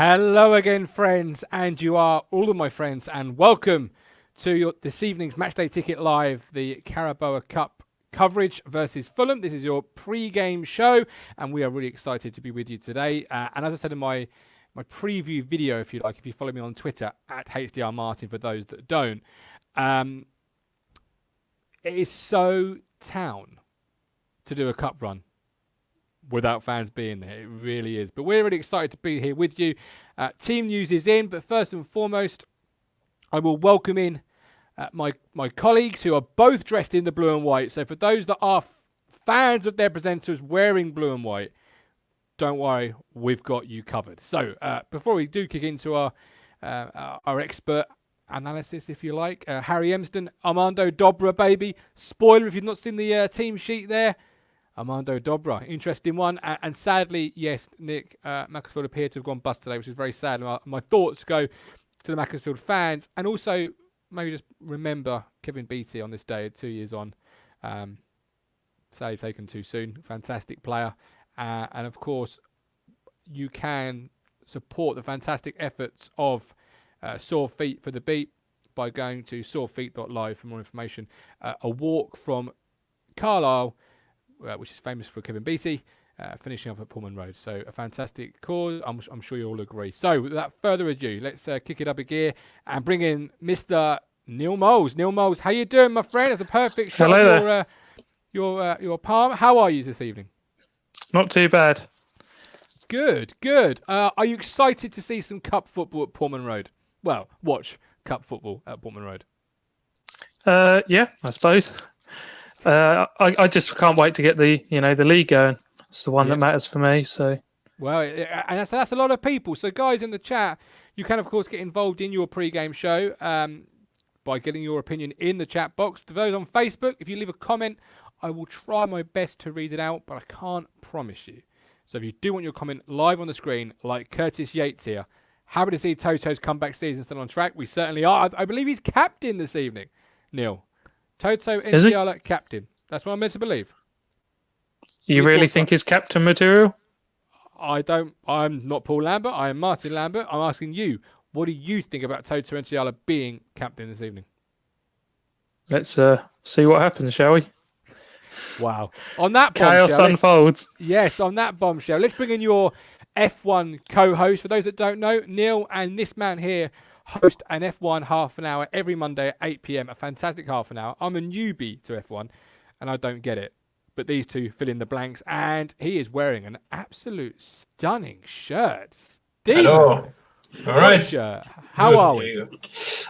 Hello again, friends, and you are all of my friends, and welcome to this evening's Matchday Ticket Live, the Carabao Cup coverage versus Fulham. This is your pre-game show, and we are really excited to be with you today. And as I said in my preview video, if you like, if you follow me on Twitter at HDR Martin, for those that don't, it is so town to do a cup run without fans being there. It really is. But we're really excited to be here with you. Team news is in, but first and foremost, I will welcome in my colleagues who are both dressed in the blue and white. So for those that are fans of their presenters wearing blue and white, don't worry, we've got you covered. So before we do kick into our expert analysis, if you like, Harry Emston, Armando Dobra, baby. Spoiler if you've not seen the team sheet there. Armando Dobra, interesting one. And sadly, yes, Nick Macclesfield appeared to have gone bust today, which is very sad. My thoughts go to the Macclesfield fans, and also maybe just remember Kevin Beattie on this day, 2 years on. Sadly taken too soon. Fantastic player. And of course, you can support the fantastic efforts of Sore Feet for the Beat by going to sorefeet.live for more information. A walk from Carlisle, which is famous for Kevin Beattie, finishing up at Pullman Road. So a fantastic cause. I'm sure you all agree. So without further ado, let's kick it up a gear and bring in Mr. Neil Moles. Neil Moles, how you doing, my friend? That's a perfect shot of your palm. How are you this evening? Not too bad. Good, good. Are you excited to see some cup football at Pullman Road? Well, watch cup football at Pullman Road. Yeah, I suppose. I just can't wait to get the league going. It's the one that matters for me. So, well, and that's a lot of people. So, guys in the chat, you can of course get involved in your pre-game show by getting your opinion in the chat box. For those on Facebook, if you leave a comment, I will try my best to read it out, but I can't promise you. So, if you do want your comment live on the screen, like Curtis Yates here, happy to see Toto's comeback season still on track. We certainly are. I believe he's captain this evening, Neil. Toto Nsiala captain. That's what I'm meant to believe. You really think he's captain material? I'm not Paul Lambert. I am Martin Lambert. I'm asking you, what do you think about Toto Nsiala being captain this evening? Let's see what happens, shall we? Wow. On that chaos unfolds. Yes, on that bombshell. Let's bring in your F1 co-host. For those that don't know, Neil and this man here host an F1 half an hour every Monday at 8 p.m. A fantastic half an hour. I'm a newbie to F1 and I don't get it. But these two fill in the blanks, and he is wearing an absolute stunning shirt. Steve, hello. All right. Shirt. How are we?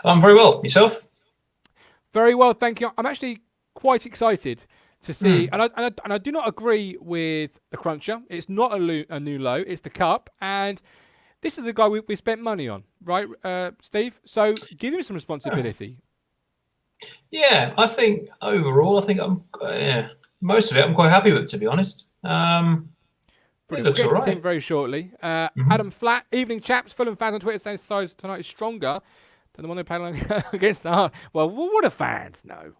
I'm very well. Yourself? Very well, thank you. I'm actually quite excited to see, and I do not agree with the cruncher. It's not a new low. It's the cup, and this is the guy we spent money on, right, Steve? So give him some responsibility. Yeah, I think overall, I'm most of it I'm quite happy with, to be honest. It looks all right. Very shortly. Adam Flatt, evening chaps. Fulham fans on Twitter saying size tonight is stronger than the one they played against. Well, what do fans know?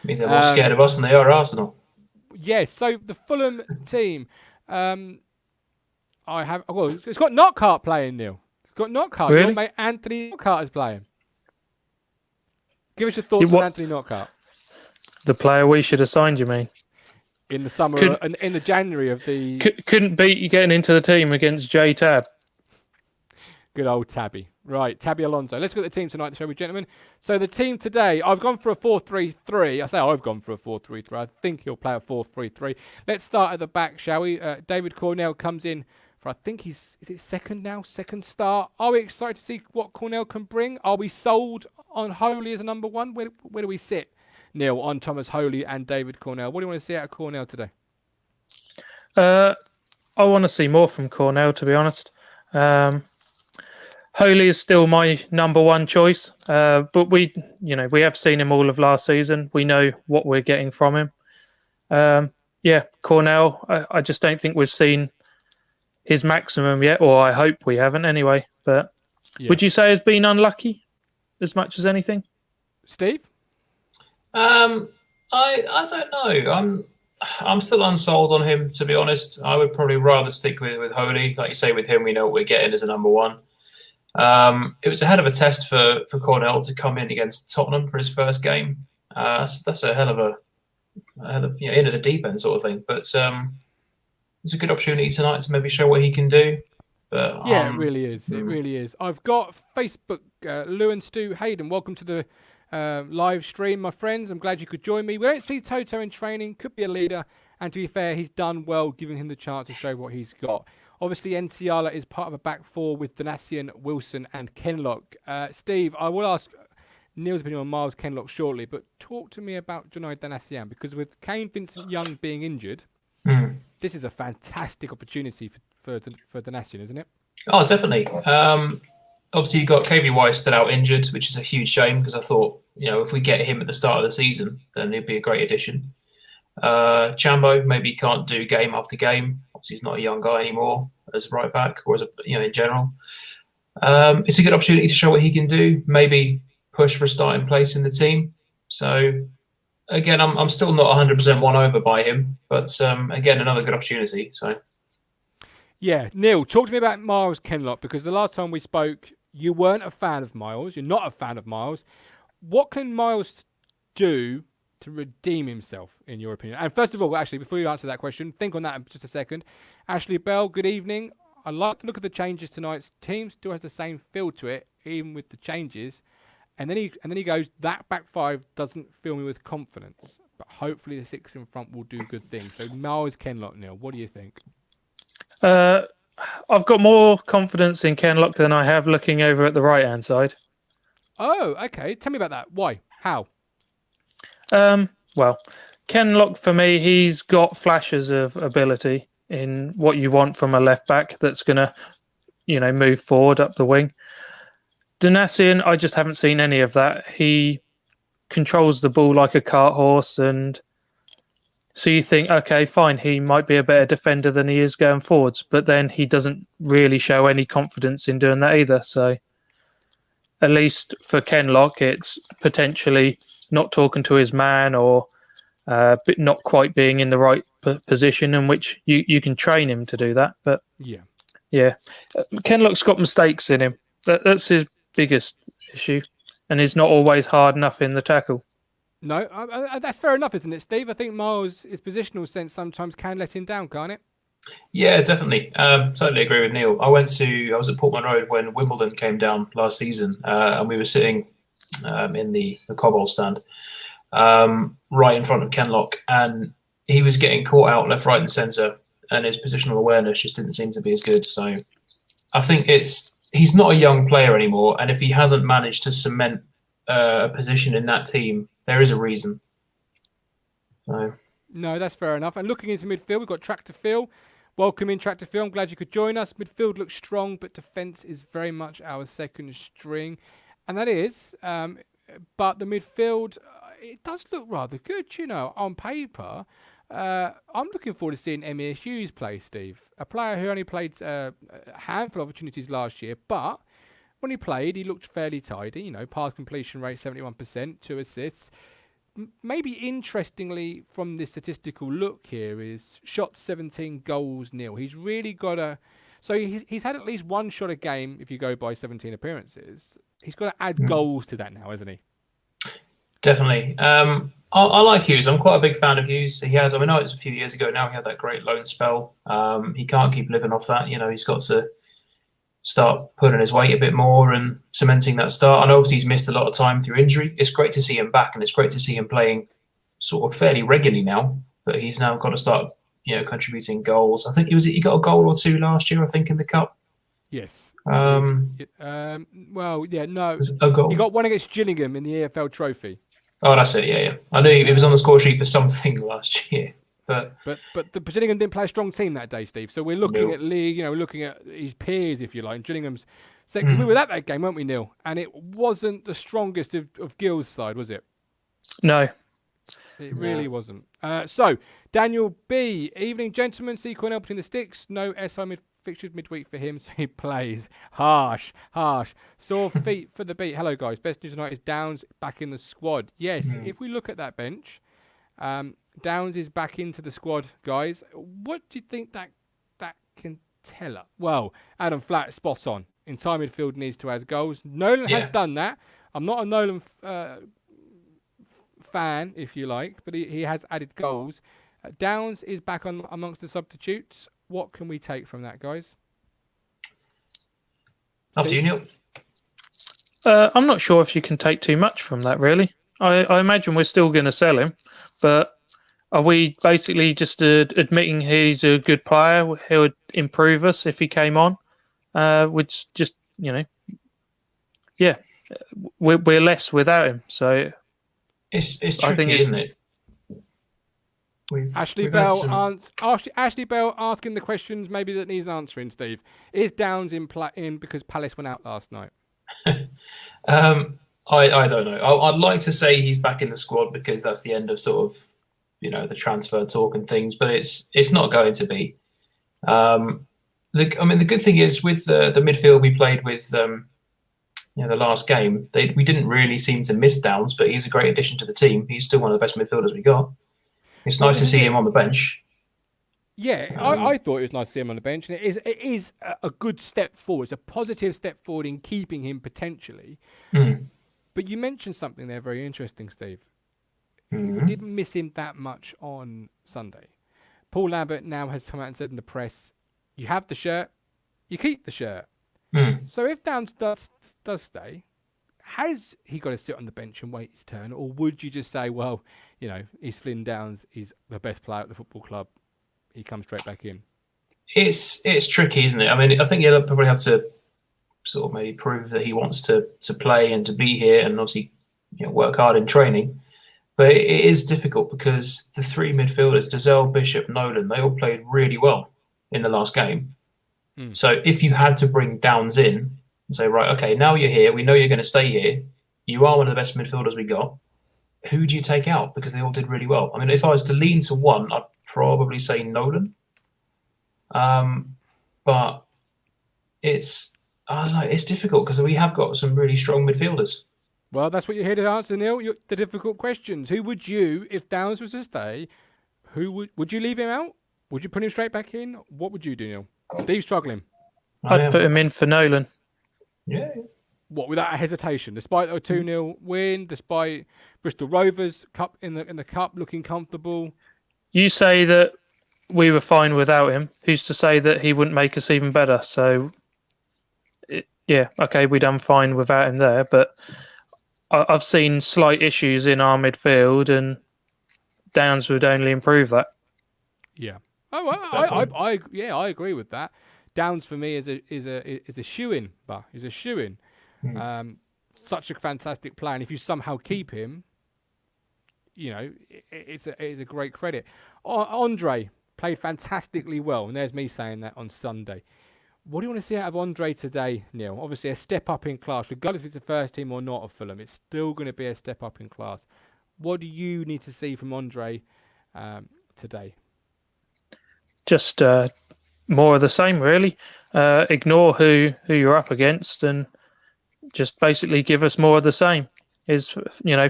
Means they're more scared of us than they are Arsenal. Yes. So the Fulham team, it's got Knockhart playing, Neil. It's got Knockhart. Really? Your mate Anthony Knockhart is playing. Give us your thoughts on Anthony Knockhart. The player we should have signed, you mean? In the summer, in the January of the... Couldn't beat you getting into the team against J Tab. Good old Tabby. Right, Tabby Alonso. Let's look at the team tonight, shall we, gentlemen? So the team today, I've gone for a 4-3-3. I say I've gone for a 4-3-3. I think he'll play a 4-3-3. Let's start at the back, shall we? David Cornell comes in for, I think is it second start. Are we excited to see what Cornell can bring? Are we sold on Holy as a number one? Where do we sit, Neil, on Thomas Holy and David Cornell? What do you want to see out of Cornell today? I want to see more from Cornell, to be honest. Holy is still my number one choice, but we have seen him all of last season. We know what we're getting from him. Cornell, I just don't think we've seen his maximum yet, or I hope we haven't anyway. But would you say has been unlucky as much as anything? Steve? I don't know. I'm still unsold on him, to be honest. I would probably rather stick with Holy. Like you say, with him, we know what we're getting as a number one. It was a hell of a test for Cornell to come in against Tottenham for his first game. That's a hell of a in at the deep end sort of thing. But it's a good opportunity tonight to maybe show what he can do. But yeah, it really is. It really is. I've got Facebook, Lou and Stu Hayden. Welcome to the live stream, my friends. I'm glad you could join me. We don't see Toto in training. Could be a leader. And to be fair, he's done well, giving him the chance to show what he's got. Obviously, Nsiala is part of a back four with Donatian, Wilson and Kenlock. Steve, I will ask Neil's opinion on Miles Kenlock shortly, but talk to me about Jonai Donatian, because with Kane Vincent Young being injured, this is a fantastic opportunity for Donatian, isn't it? Oh, definitely. Obviously, you've got KVY still out injured, which is a huge shame, because I thought, if we get him at the start of the season, then he'd be a great addition. Chambo maybe can't do game after game. Obviously, he's not a young guy anymore as a right back, or as in general. It's a good opportunity to show what he can do. Maybe push for a starting place in the team. So again, I'm still not 100% won over by him, but again, another good opportunity. So. Yeah, Neil, talk to me about Miles Kenlock, because the last time we spoke, you weren't a fan of Miles. You're not a fan of Miles. What can Miles do to redeem himself, in your opinion? And first of all, actually, before you answer that question, think on that in just a second. Ashley Bell, good evening. I like to look at the changes tonight's team. Still has the same feel to it, even with the changes. And then he goes, that back five doesn't fill me with confidence, but hopefully the six in front will do good things. So Miles Kenlock, Neil, what do you think? I've got more confidence in Kenlock than I have looking over at the right-hand side. Oh, okay. Tell me about that. Why? How? Well, Kenlock, for me, he's got flashes of ability in what you want from a left-back that's going to, move forward up the wing. Donatian, I just haven't seen any of that. He controls the ball like a cart horse, and so you think, okay, fine, he might be a better defender than he is going forwards, but then he doesn't really show any confidence in doing that either. So at least for Kenlock, it's potentially not talking to his man, or not quite being in the right position, in which you can train him to do that. But yeah, Kenlock's got mistakes in him. That's his biggest issue, and he's not always hard enough in the tackle. No, that's fair enough, isn't it, Steve? I think Miles' his positional sense sometimes can let him down, can't it? Yeah, definitely. Totally agree with Neil. I was at Portman Road when Wimbledon came down last season, and we were sitting in the Cobble stand right in front of Kenlock, and he was getting caught out left, right, and centre, and his positional awareness just didn't seem to be as good. So I think he's not a young player anymore, and if he hasn't managed to cement a position in that team, there is a reason. So. No, that's fair enough. And looking into midfield, we've got Tractor Phil. Welcome in, Tractor Phil. I'm glad you could join us. Midfield looks strong, but defence is very much our second string. And that is, but the midfield, it does look rather good, on paper. I'm looking forward to seeing Emir Hughes play, Steve. A player who only played a handful of opportunities last year, but when he played, he looked fairly tidy. Pass completion rate 71%, 2 assists. Maybe interestingly, from this statistical look here, is shots 17, goals nil. He's really got so he's had at least one shot a game if you go by 17 appearances. He's got to add goals to that now, hasn't he? Definitely. I like Hughes. I'm quite a big fan of Hughes. I know it's a few years ago now. He had that great loan spell. He can't keep living off that. He's got to start pulling his weight a bit more and cementing that start. And obviously he's missed a lot of time through injury. It's great to see him back, and it's great to see him playing sort of fairly regularly now. But he's now got to start, contributing goals. I think he got a goal or two last year, I think, in the cup. Yes. Well, yeah, no. A goal. He got one against Gillingham in the EFL Trophy. Oh, that's it. Yeah. I knew he was on the score sheet for something last year. But the Gillingham didn't play a strong team that day, Steve. So we're looking at league, looking at his peers, if you like. And Gillingham's second. We were at that game, weren't we, Neil? And it wasn't the strongest of Gill's side, was it? No. It really wasn't. So, Daniel B. Evening, gentlemen. See Cornell between the sticks. No SI fixtures midweek for him, so he plays. Harsh. Sore feet for the beat. Hello, guys. Best news tonight is Downs back in the squad. Yes, if we look at that bench, Downs is back into the squad, guys. What do you think that can tell us? Well, Adam Flatt, spot on. Entire midfield needs to have goals. Nolan has done that. I'm not a Nolan fan, if you like, but he has added goals. Downs is back on amongst the substitutes. What can we take from that, guys? After you, Neil. I'm not sure if you can take too much from that, really. I imagine we're still going to sell him, but are we basically just admitting he's a good player? He would improve us if he came on, which just, we're less without him. So it's tricky, isn't it? Ashley Bell asking the questions maybe that needs answering. Steve, is Downs in because Palace went out last night? I don't know. I'd like to say he's back in the squad because that's the end of sort of the transfer talk and things, but it's not going to be. The good thing is with the midfield we played with the last game, we didn't really seem to miss Downs, but he's a great addition to the team. He's still one of the best midfielders we got. It's nice to see him on the bench. Yeah, I thought it was nice to see him on the bench, and it is a good step forward. It's a positive step forward in keeping him potentially. But you mentioned something there very interesting, Steve. We didn't miss him that much on Sunday. Paul Lambert now has come out and said in the press, you have the shirt, you keep the shirt. So if Downs does stay, has he got to sit on the bench and wait his turn, or would you just say, well, he's Flynn Downs, he's the best player at the football club, he comes straight back in? It's tricky, isn't it? I mean, I think he'll probably have to sort of maybe prove that he wants to play and to be here, and obviously work hard in training. But it is difficult because the three midfielders, Dazelle, Bishop, Nolan, they all played really well in the last game. So if you had to bring Downs in and say, right, okay, now you're here, we know you're going to stay here, you are one of the best midfielders we got, who do you take out? Because they all did really well. I mean, if I was to lean to one, I'd probably say Nolan. But it's difficult because we have got some really strong midfielders. Well, that's what you're here to answer, Neil. The difficult questions. Who would you, if Downs was to stay, would you leave him out? Would you put him straight back in? What would you do, Neil? Steve's struggling. I'd put him in for Nolan. Yeah. What, without a hesitation, despite a 2-0 win, despite Bristol Rovers Cup in the cup looking comfortable? You say that we were fine without him. Who's to say that he wouldn't make us even better? So, okay, we done fine without him there, but I've seen slight issues in our midfield, and Downs would only improve that. Yeah. Oh, I agree with that. Downs for me is a shoe-in, but he's a shoe-in. Such a fantastic player, and if you somehow keep him, it's a great credit. Andre played fantastically well, and there's me saying that on Sunday. What do you want to see out of Andre today, Neil? Obviously, a step up in class, regardless if it's the first team or not of Fulham. It's still going to be a step up in class. What do you need to see from Andre today? Just more of the same, really. Ignore who you're up against, and just basically give us more of the same. Is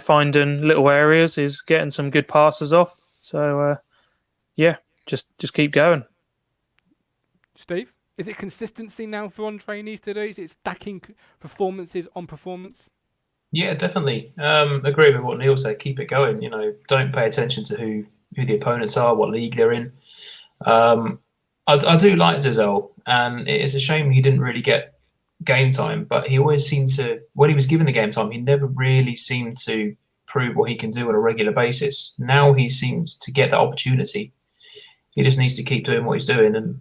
finding little areas, is getting some good passes off. So just keep going. Steve, is it consistency now for Andre needs to do? Is it stacking performances on performance? Yeah, definitely. Agree with what Neil said. Keep it going. Don't pay attention to who the opponents are, what league they're in. I do like Dazelle, and it's a shame he didn't really get game time, but he always seemed to, when he was given the game time, he never really seemed to prove what he can do on a regular basis. Now he seems to get that opportunity. He just needs to keep doing what he's doing, and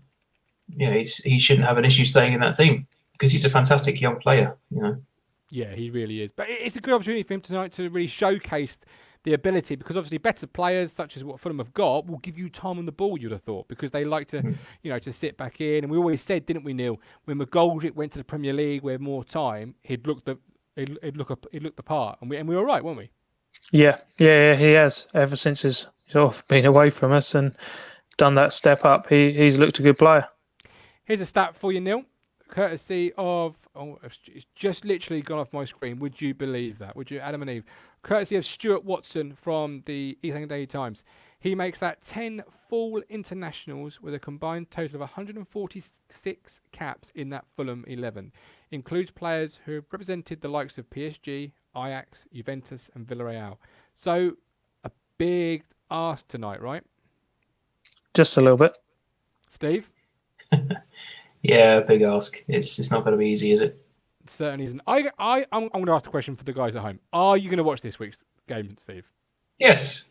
he shouldn't have an issue staying in that team because he's a fantastic young player. Yeah, he really is. But it's a good opportunity for him tonight to really showcase the ability, because obviously better players such as what Fulham have got will give you time on the ball, you'd have thought, because they like to, to sit back in. And we always said, didn't we, Neil, when McGoldrick went to the Premier League with more time, he'd look the part, and we were right, weren't we? Yeah, he has ever since he's sort of been away from us and done that step up. He's looked a good player. Here's a stat for you, Neil, courtesy of it's just literally gone off my screen. Would you believe that? Would you, Adam and Eve? Courtesy of Stuart Watson from the East Anglian Daily Times. He makes that 10 full internationals with a combined total of 146 caps in that Fulham 11. Includes players who have represented the likes of PSG, Ajax, Juventus and Villarreal. So a big ask tonight, right? Just a little bit. Steve? Yeah, big ask. It's not going to be easy, is it? It certainly isn't. I'm going to ask a question for the guys at home. Are you going to watch this week's game, Steve? Yes,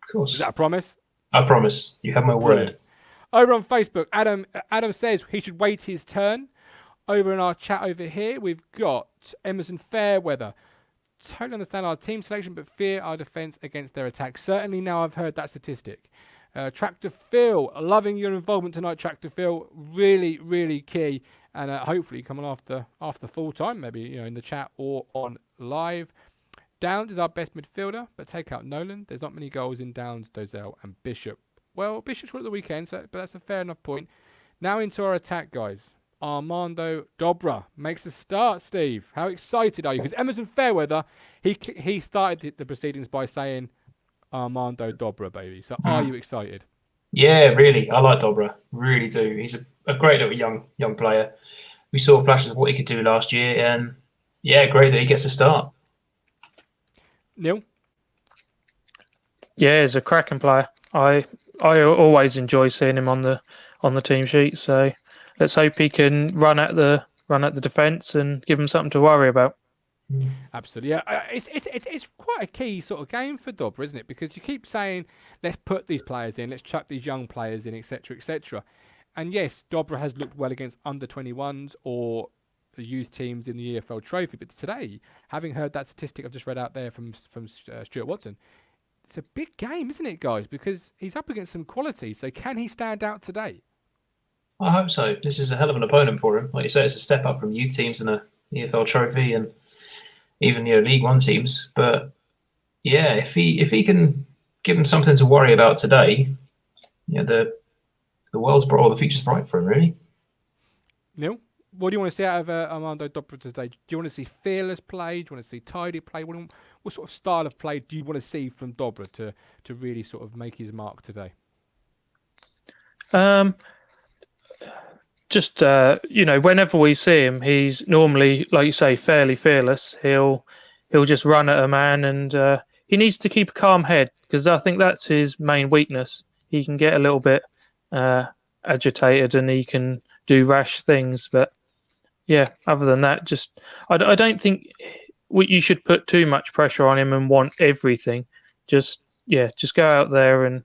of course. Is that a promise? I promise. You have my word. Brilliant. Over on Facebook, Adam says he should wait his turn. Over in our chat over here, we've got Emerson Fairweather. Totally understand our team selection, but fear our defence against their attack. Certainly now I've heard that statistic. Tractor Phil, loving your involvement tonight, Tractor Phil. Really, really key. And hopefully coming after full time, maybe in the chat or on live. Downs is our best midfielder, but take out Nolan. There's not many goals in Downs, Dozell and Bishop. Well, Bishop's won at the weekend, but that's a fair enough point. Now into our attack, guys. Armando Dobra makes a start, Steve. How excited are you? Because Emerson Fairweather, he started the proceedings by saying Armando Dobra, baby. So are you excited? Yeah, really. I like Dobra. Really do. He's a great little young player. We saw flashes of what he could do last year, and yeah, great that he gets a start. Neil? Yeah, he's a cracking player. I always enjoy seeing him on the team sheet. So let's hope he can run at the defence and give him something to worry about. Absolutely, yeah. It's quite a key sort of game for Dobra, isn't it? Because you keep saying, let's put these players in, let's chuck these young players in, etc., etc. And yes, Dobra has looked well against under-21s or the youth teams in the EFL Trophy. But today, having heard that statistic I've just read out there from Stuart Watson, it's a big game, isn't it, guys? Because he's up against some quality. So can he stand out today? I hope so. This is a hell of an opponent for him. Like you say, it's a step up from youth teams in the EFL Trophy and even League One teams. But yeah, if he can give him something to worry about today, the world's bright, or the future's bright for him, really. Neil, what do you want to see out of Armando Dobra today? Do you want to see fearless play? Do you want to see tidy play? What sort of style of play do you want to see from Dobra to really sort of make his mark today? Just whenever we see him, he's normally, like you say, fairly fearless. He'll just run at a man, and he needs to keep a calm head, because I think that's his main weakness. He can get a little bit agitated and he can do rash things, but yeah, other than that, I don't think you should put too much pressure on him and want everything. Just go out there and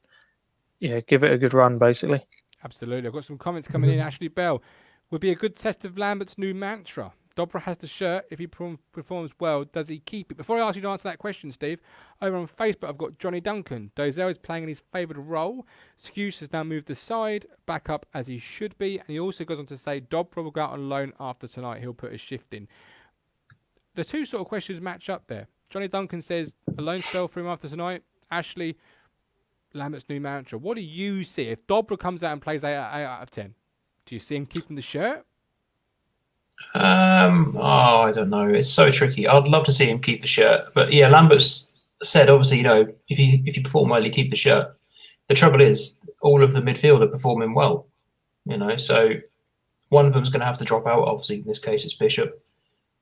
give it a good run, basically. Absolutely. I've got some comments coming in. Ashley Bell, would be a good test of Lambert's new mantra. Dobra has the shirt. If he performs well, does he keep it? Before I ask you to answer that question, Steve, over on Facebook, I've got Johnny Duncan. Dozell is playing in his favoured role. Skuse has now moved aside, back up as he should be. And he also goes on to say Dobra will go out on loan after tonight. He'll put a shift in. The two sort of questions match up there. Johnny Duncan says a loan spell for him after tonight. Ashley, Lambert's new mantra. What do you see? If Dobra comes out and plays 8 out of 10, do you see him keeping the shirt? I don't know. It's so tricky. I'd love to see him keep the shirt, but yeah, Lambert's said obviously, if you perform well, you keep the shirt. The trouble is, all of the midfield are performing well, so one of them's going to have to drop out. Obviously, in this case, it's Bishop.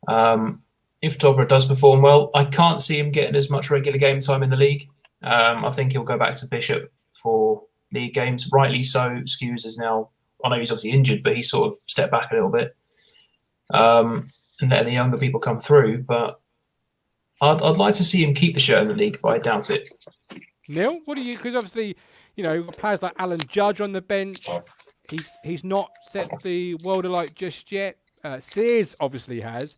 If Dobra does perform well, I can't see him getting as much regular game time in the league. I think he'll go back to Bishop for league games. Rightly so. Skuse is now, I know he's obviously injured, but he's sort of stepped back a little bit. And letting the younger people come through, but I'd like to see him keep the shirt in the league, but I doubt it. Neil, what do you? Because obviously, you've got players like Alan Judge on the bench. He's not set the world alight just yet. Sears obviously has,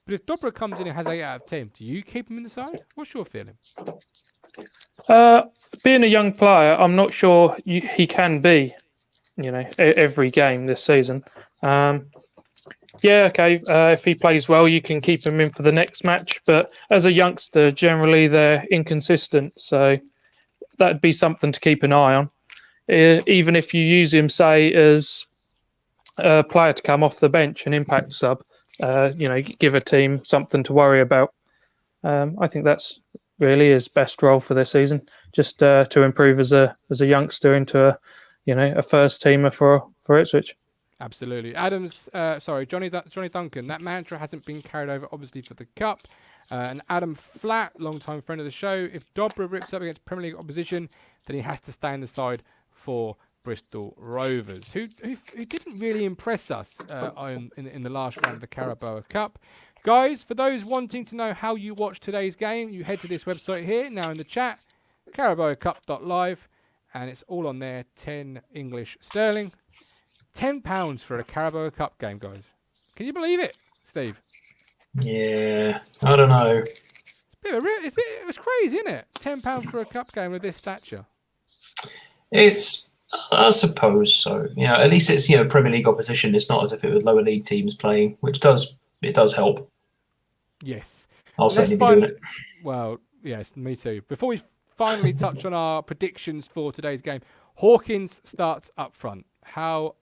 but if Dobra comes in and has 8 out of 10, do you keep him in the side? What's your feeling? Being a young player, I'm not sure he can be, every game this season. If he plays well, you can keep him in for the next match. But as a youngster, generally they're inconsistent, so that'd be something to keep an eye on. Even if you use him, say, as a player to come off the bench, an impact sub, give a team something to worry about. I think that's really his best role for this season, just to improve as a youngster into a first teamer for Ipswich. Absolutely. Johnny Duncan, that mantra hasn't been carried over, obviously, for the Cup. And Adam Flatt, long-time friend of the show, if Dobra rips up against Premier League opposition, then he has to stay on the side for Bristol Rovers, who didn't really impress us in the last round of the Carabao Cup. Guys, for those wanting to know how you watch today's game, you head to this website here, now in the chat, carabaocup.live, and it's all on there, 10 English sterling. £10 for a Carabao Cup game, guys. Can you believe it, Steve? Yeah, I don't know. It was crazy, isn't it? £10 for a cup game of this stature. I suppose so. At least it's Premier League opposition. It's not as if it was lower league teams playing, which does help. Yes, I'll certainly be doing it. Well, yes, me too. Before we finally touch on our predictions for today's game, Hawkins starts up front. How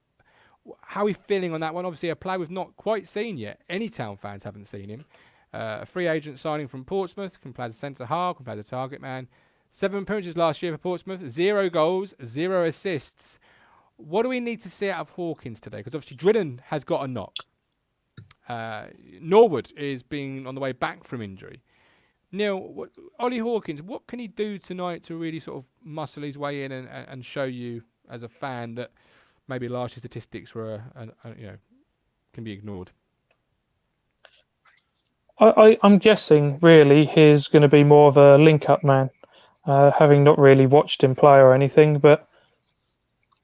are we feeling on that one? Obviously, a player we've not quite seen yet. Any Town fans haven't seen him. A free agent signing from Portsmouth, can play as a centre half, can play as a target man. 7 appearances last year for Portsmouth, 0 goals, 0 assists. What do we need to see out of Hawkins today? Because obviously Drillen has got a knock. Norwood is being on the way back from injury. Neil, Ollie Hawkins, what can he do tonight to really sort of muscle his way in and show you as a fan that maybe last year's statistics were, can be ignored? I'm guessing really he's going to be more of a link-up man, having not really watched him play or anything. But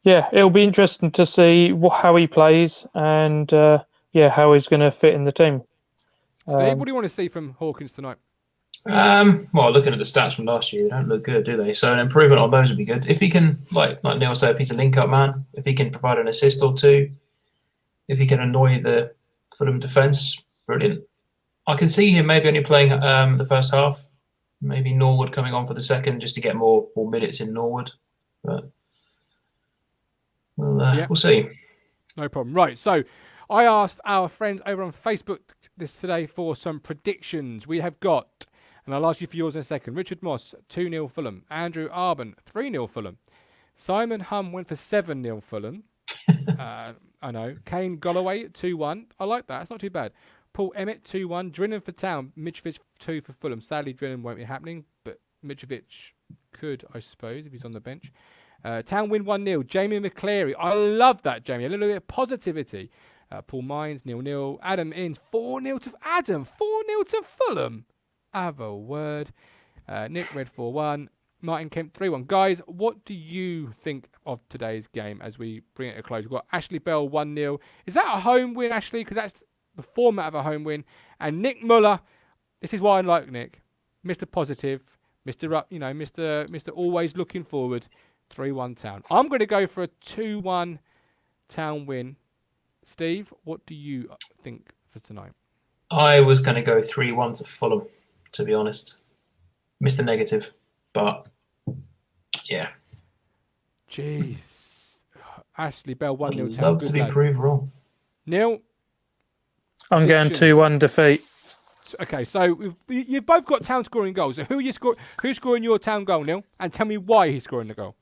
yeah, it'll be interesting to see how he plays and how he's going to fit in the team. Steve, what do you want to see from Hawkins tonight? Well, looking at the stats from last year, they don't look good, do they? So an improvement on those would be good. If he can, like Neil said, if he's a link-up man, if he can provide an assist or two, if he can annoy the Fulham defence, brilliant. I can see him maybe only playing the first half, maybe Norwood coming on for the second just to get more minutes in Norwood. But we'll see. No problem. Right, so I asked our friends over on Facebook this today for some predictions. We have got, and I'll ask you for yours in a second, Richard Moss, 2-0 Fulham. Andrew Arben, 3-0 Fulham. Simon Hum went for 7-0 Fulham. I know. Kane Golloway, 2-1. I like that. It's not too bad. Paul Emmett, 2-1. Drinnan for Town. Mitrovic, 2 for Fulham. Sadly, Drinnan won't be happening, but Mitrovic could, I suppose, if he's on the bench. Town win 1-0. Jamie McCleary. I love that, Jamie. A little bit of positivity. Paul Mines, 0-0. Adam Inns, 4-0 to Adam. 4-0 to Fulham. Have a word. Nick Red, 4-1. Martin Kemp, 3-1. Guys, what do you think of today's game as we bring it to a close? We've got Ashley Bell, 1-0. Is that a home win, Ashley? Because that's the format of a home win. And Nick Muller, this is why I like Nick. Mr. Positive, Mr. Always looking forward, 3-1 Town. I'm going to go for a 2-1 Town win. Steve, what do you think for tonight? I was going to go 3-1 to Fulham, to be honest. Mr. Negative, but yeah. Jeez. Ashley Bell, 1-0 Town. I'd love to be proved wrong. Neil? I'm going 2-1 defeat. Okay, so you've both got Town scoring goals. So who's scoring your Town goal, Neil? And tell me why he's scoring the goal.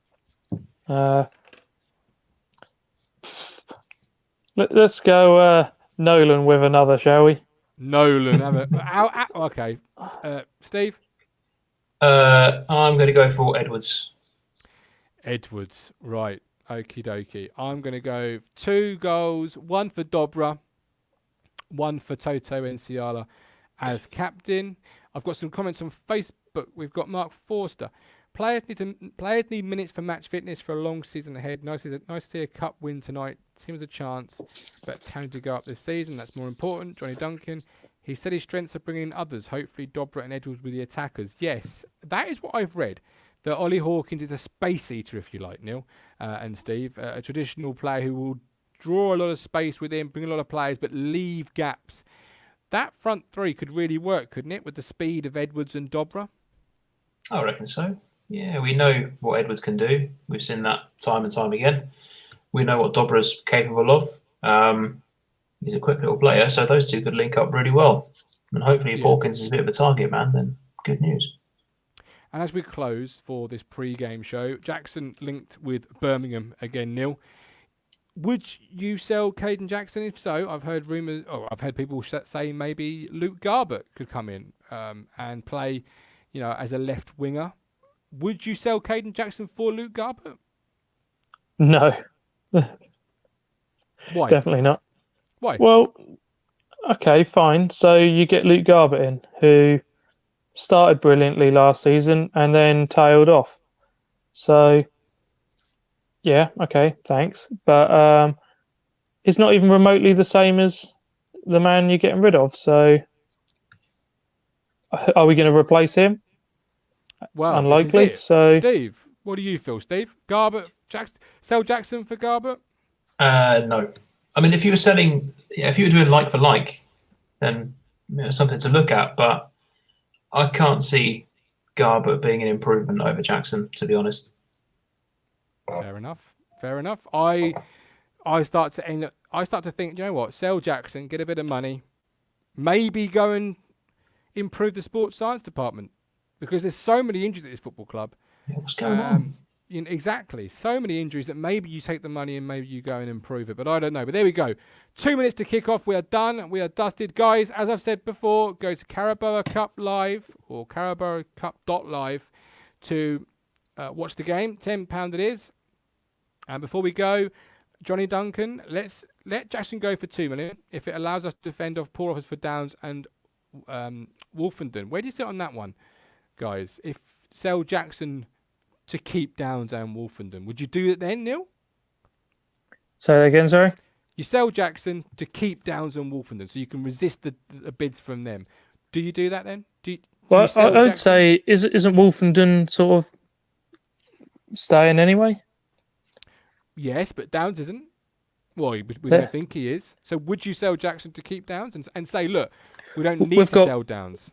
Let's go Nolan with another, shall we? Nolan, okay. Steve? I'm going to go for Edwards. Edwards, right. Okie dokie. I'm going to go 2 goals, 1 for Dobra, 1 for Toto Enciala as captain. I've got some comments on Facebook. We've got Mark Forster. Players need minutes for match fitness for a long season ahead. Nice to see a cup win tonight. Team has a chance, but Town to go up this season. That's more important. Johnny Duncan. He said his strengths are bringing in others. Hopefully Dobra and Edwards with the attackers. Yes, that is what I've read. That Ollie Hawkins is a space eater, if you like, Neil and Steve. A traditional player who will draw a lot of space with him, bring a lot of players, but leave gaps. That front three could really work, couldn't it, with the speed of Edwards and Dobra? I reckon so. Yeah, we know what Edwards can do. We've seen that time and time again. We know what Dobra's capable of. He's a quick little player, so those two could link up really well. And hopefully if Hawkins is a bit of a target man, then good news. And as we close for this pre-game show, Jackson linked with Birmingham again, Neil. Would you sell Caden Jackson? If so, I've heard rumours, or I've heard people say maybe Luke Garbett could come in and play, as a left winger. Would you sell Caden Jackson for Luke Garbett? No. Why? Definitely not. Why? Well, okay, fine. So you get Luke Garbett in, who started brilliantly last season and then tailed off. So, yeah, okay, thanks. But it's not even remotely the same as the man you're getting rid of. So, are we going to replace him? Well, unlikely. This is it. So, Steve, what do you feel, Steve? Garbett, sell Jackson for Garbett? No. I mean, if you were doing like for like, then something to look at. But I can't see Garbett being an improvement over Jackson, to be honest. Fair enough. I start to think, you know what? Sell Jackson, get a bit of money, maybe go and improve the sports science department, because there's so many injuries at this football club. Yeah, what's going on? Exactly. So many injuries that maybe you take the money and maybe you go and improve it. But I don't know. But there we go. 2 minutes to kick off. We are done. We are dusted. Guys, as I've said before, go to Carabao Cup Live or carabaocup.live to watch the game. £10 it is. And before we go, Johnny Duncan, let Jackson go for 2 million if it allows us to defend off poor offers for Downs and Wolfenden. Where do you sit on that one, guys? If sell Jackson to keep Downs and Wolfenden, would you do it then, Neil? say that again, sorry? You sell Jackson to keep Downs and Wolfenden, so you can resist the bids from them. Do you do that then? Well, I'd say, isn't Wolfenden sort of staying anyway? Yes, but Downs isn't. Well, we don't think he is. So would you sell Jackson to keep Downs and say, look, we don't need to sell Downs?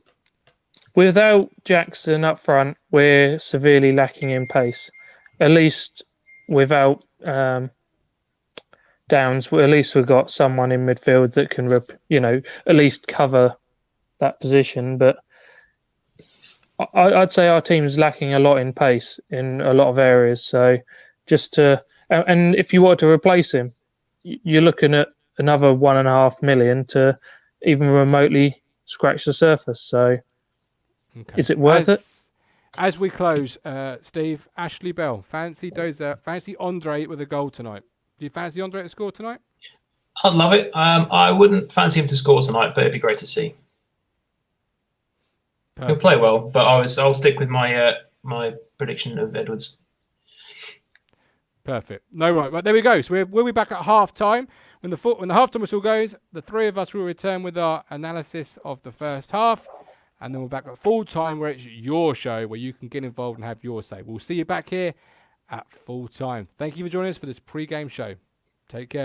Without Jackson up front, we're severely lacking in pace. At least without Downs, at least we've got someone in midfield that can, at least cover that position. But I'd say our team's lacking a lot in pace in a lot of areas. So and if you want to replace him, you're looking at another 1.5 million to even remotely scratch the surface. So. Okay. Is it worth it? As we close, Steve, Ashley Bell, fancy Andre with a goal tonight. Do you fancy Andre to score tonight? I'd love it. I wouldn't fancy him to score tonight, but it'd be great to see. Perfect. He'll play well, but I'll stick with my my prediction of Edwards. Perfect. No, right. There we go. So we'll be back at half time. When the half time whistle goes, the three of us will return with our analysis of the first half. And then we're back at full time where it's your show, where you can get involved and have your say. We'll see you back here at full time. Thank you for joining us for this pre-game show. Take care.